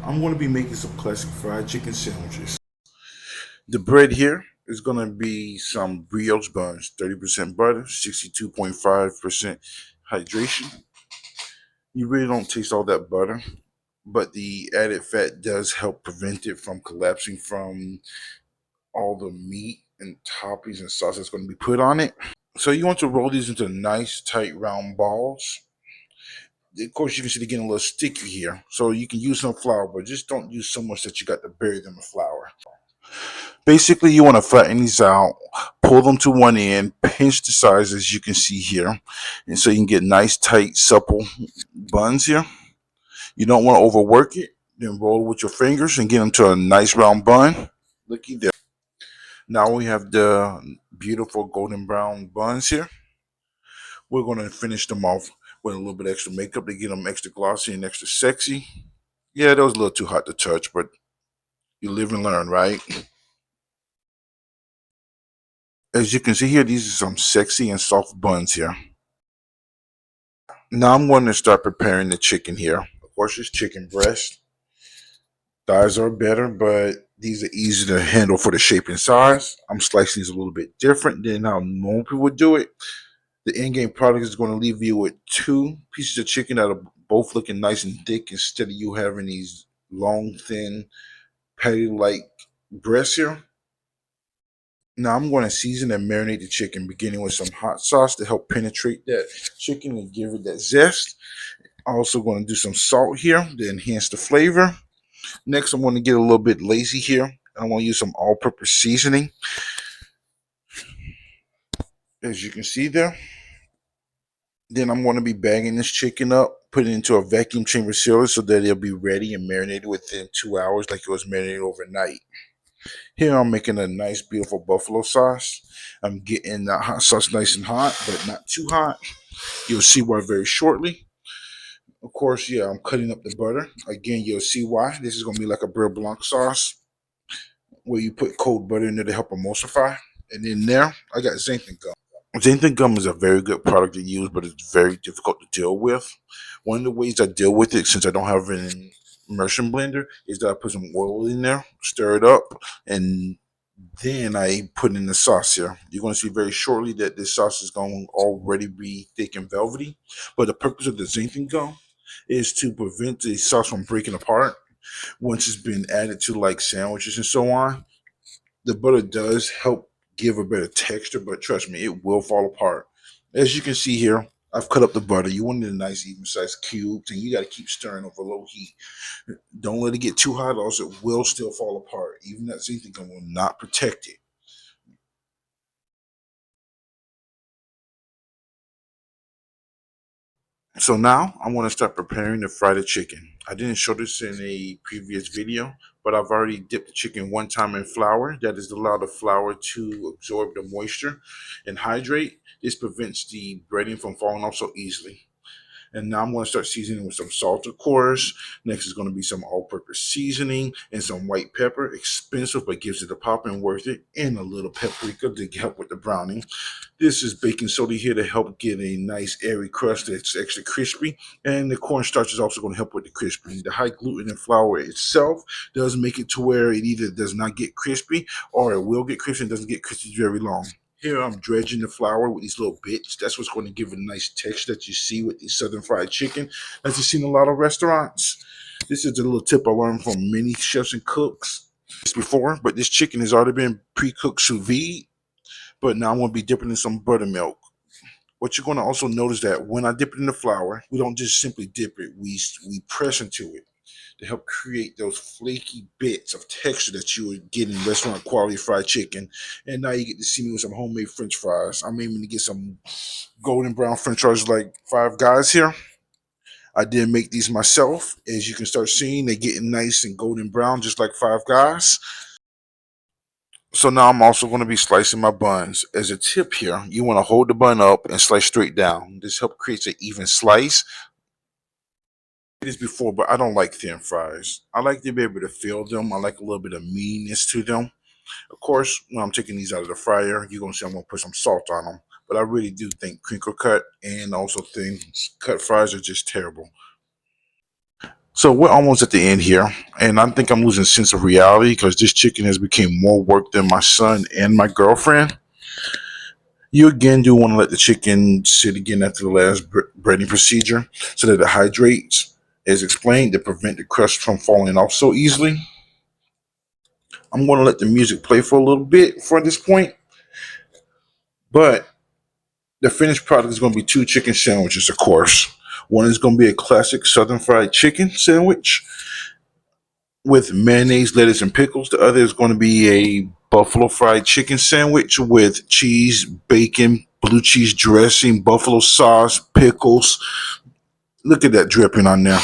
I'm going to be making some classic fried chicken sandwiches. The bread here is going to be some brioche buns, 30% butter, 62.5% hydration. You really don't taste all that butter, but the added fat does help prevent it from collapsing from all the meat and toppings and sauce that's going to be put on it. So you want to roll these into nice, tight, round balls. Of course, you can see they're getting a little sticky here, so you can use some flour, but just don't use so much that you got to bury them in flour. Basically, you want to flatten these out, pull them to one end, pinch the sides as you can see here, and so you can get nice, tight, supple buns here. You don't want to overwork it. Then roll with your fingers and get them to a nice round bun. Looky there. Now we have the beautiful golden brown buns here. We're going to finish them off with a little bit extra makeup to get them extra glossy and extra sexy. Yeah, that was a little too hot to touch, but you live and learn, right? As you can see here, these are some sexy and soft buns here. Now I'm going to start preparing the chicken here. Of course, it's chicken breast. Thighs are better, but these are easy to handle for the shape and size. I'm slicing these a little bit different than how normal people would do it. The in-game product is going to leave you with two pieces of chicken that are both looking nice and thick instead of you having these long, thin, patty-like breasts here. Now I'm going to season and marinate the chicken, beginning with some hot sauce to help penetrate that chicken and give it that zest. Also going to do some salt here to enhance the flavor. Next, I'm going to get a little bit lazy here. I want to use some all-purpose seasoning, as you can see there. Then I'm going to be bagging this chicken up, put it into a vacuum chamber sealer so that it'll be ready and marinated within 2 hours like it was marinated overnight. Here I'm making a nice, beautiful buffalo sauce. I'm getting the hot sauce nice and hot, but not too hot. You'll see why very shortly. Of course, yeah, I'm cutting up the butter. Again, you'll see why. This is going to be like a Beurre Blanc sauce where you put cold butter in there to help emulsify. And in there, I got xanthan gum. Xanthan gum is a very good product to use, but it's very difficult to deal with. One of the ways I deal with it, since I don't have an immersion blender, is that I put some oil in there, stir it up, and then I put in the sauce here. You're going to see very shortly that this sauce is going to already be thick and velvety. But the purpose of the xanthan gum is to prevent the sauce from breaking apart once it's been added to like sandwiches and so on. The butter does help give a better texture, but trust me, it will fall apart. As you can see here, I've cut up the butter. You want it in nice even sized cubes, and you got to keep stirring over low heat. Don't let it get too hot, or else it will still fall apart. Even that xanthan gum will not protect it. So now I want to start preparing the fried chicken. I didn't show this in a previous video, but I've already dipped the chicken one time in flour. That is allowed the flour to absorb the moisture and hydrate. This prevents the breading from falling off so easily. And now I'm going to start seasoning with some salt, of course. Next is going to be some all-purpose seasoning and some white pepper. Expensive, but gives it a pop and worth it. And a little paprika to help with the browning. This is baking soda here to help get a nice airy crust that's extra crispy. And the cornstarch is also going to help with the crispy. The high gluten in flour itself does make it to where it either does not get crispy or it will get crispy and doesn't get crispy very long. Here I'm dredging the flour with these little bits. That's what's going to give it a nice texture that you see with the southern fried chicken, as you see in a lot of restaurants. This is a little tip I learned from many chefs and cooks before, but this chicken has already been pre-cooked sous vide, but now I'm going to be dipping in some buttermilk. What you're going to also notice that when I dip it in the flour, we don't just simply dip it, we press into it to help create those flaky bits of texture that you would get in restaurant quality fried chicken. And now you get to see me with some homemade French fries. I'm aiming to get some golden brown French fries like Five Guys here. I did make these myself. As you can start seeing, they're getting nice and golden brown, just like Five Guys. So now I'm also going to be slicing my buns. As a tip here, you want to hold the bun up and slice straight down. This helps create an even slice. This before, but I don't like thin fries. I like to be able to feel them. I like a little bit of meanness to them. Of course, when I'm taking these out of the fryer, you're gonna see I'm gonna put some salt on them. But I really do think crinkle cut and also thin cut fries are just terrible. So we're almost at the end here, and I think I'm losing sense of reality because this chicken has become more work than my son and my girlfriend. You again do want to let the chicken sit again after the last breading procedure so that it hydrates, as explained, to prevent the crust from falling off so easily. I'm going to let the music play for a little bit for this point, but the finished product is going to be two chicken sandwiches, of course. One is going to be a classic Southern fried chicken sandwich with mayonnaise, lettuce, and pickles. The other is going to be a buffalo fried chicken sandwich with cheese, bacon, blue cheese dressing, buffalo sauce, pickles. Look at that dripping on there.